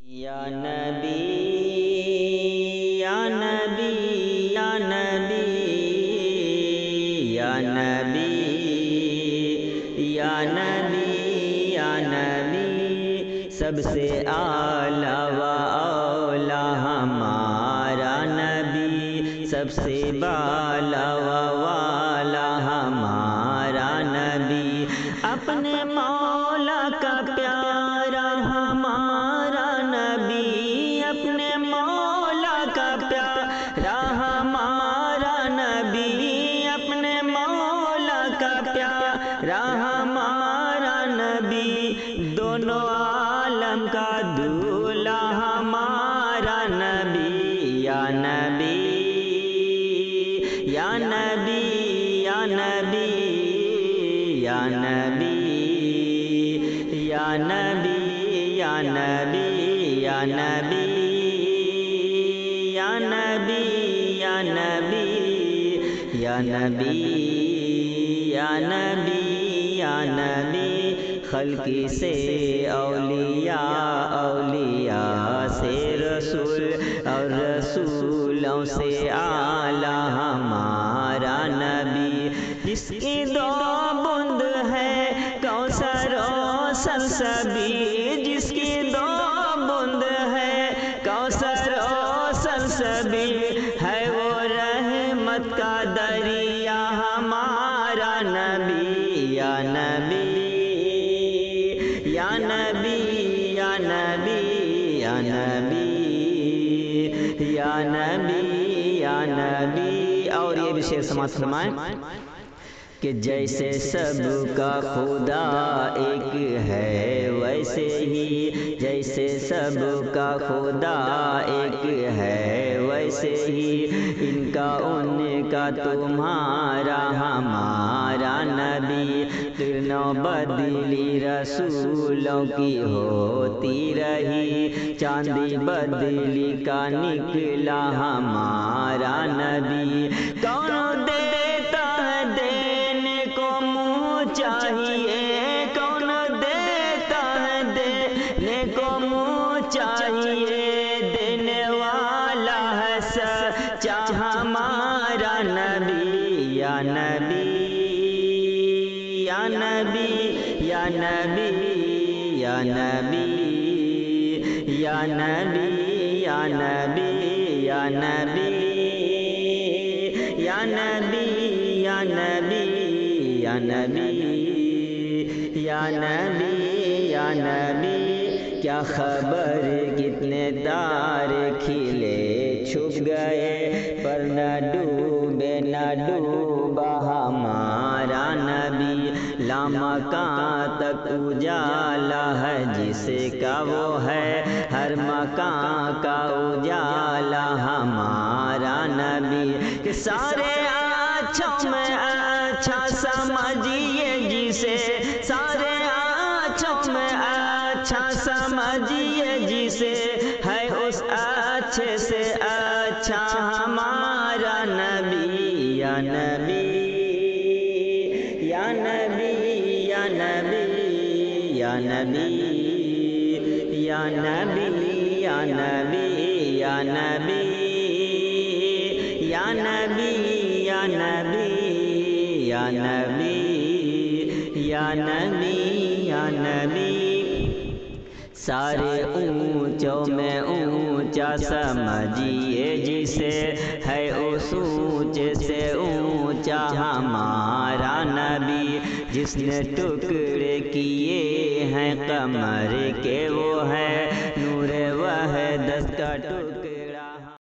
یا نبی یا نبی یا نبی یا نبی یا نبی یا نبی، سب سے اعلیٰ و اولیٰ ہمارا نبی، سب سے بالا و والا ہمارا نبی، اپنے مولا کا پیارا ہمارا نبی، اپنے مولا کا پیارا ہمارا نبی، اپنے مولا کا پیارا ہمارا نبی، دونوں عالم کا دولہا ہمارا نبی، یا نبی یا نبی یا نبی یا نبی یا نبی یا نبی یا نبی یا نبی یا نبی یا نبی یا نبی یا نبی، خلق سے اولیاء، اولیاء سے رسول، اور رسولوں سے اعلیٰ ہمارا نبی، جس کی دو بوند ہے کوثر و سلسبیل، جس کی دو بوند ہے کوثر و سلسبیل، ہے وہ رحمت کا دریا ہمارا نبی، یا نبی یا نبی یا نبی یا نبی یا نبی یا نبی۔ اور یہ بھی شعر سماعت فرمائیں کہ جیسے سب کا خدا ایک ہے ویسے ہی، جیسے سب کا خدا ایک ہے ویسے ہی، ان کا ان کا تمہارا ہمارا نبی، کرنوں بدلی رسولوں کی ہوتی رہی، چاندی بدلی کا نکلا ہمارا نبی، کون دیتا ہے دینے کو منہ چاہیے، کون دیتا ہے دینے کو منہ چاہیے، دینے والا ہے سچا ہمارا نبی، یا نبی یا نبی یا نبی یا نبی یا نبی یا نبی یا نبی یا نبی یا نبی یا نبی یا نبی یا نبی، کیا خبر کتنے تارے کھلے چھپ گئے، پر نہ ڈوبے نہ ڈوبا ہمارا نبی، لامکان تک اجالا ہے جس کا وہ ہے، ہر مکان کا اجالا ہمارا نبی، کہ سارے اچھوں میں اچھا سمجھیے جسے، سارے اچھوں میں اچھا سمجھیے جسے، ہے اس اچھے سے اچھا ہمارا نبی، یا نبی یا نبی یا نبی یا نبی یا نبی یا نبی یا نبی یا نبی یا نبی یا نبی یا نبی یا نبی، سارے اونچوں میں اونچا سمجھیے جسے، ہے اس اونچے سے اونچا ہمارا نبی، جس نے ٹکڑے کیے ہیں قمر کے وہ ہے نور وحدت کا ٹکڑا۔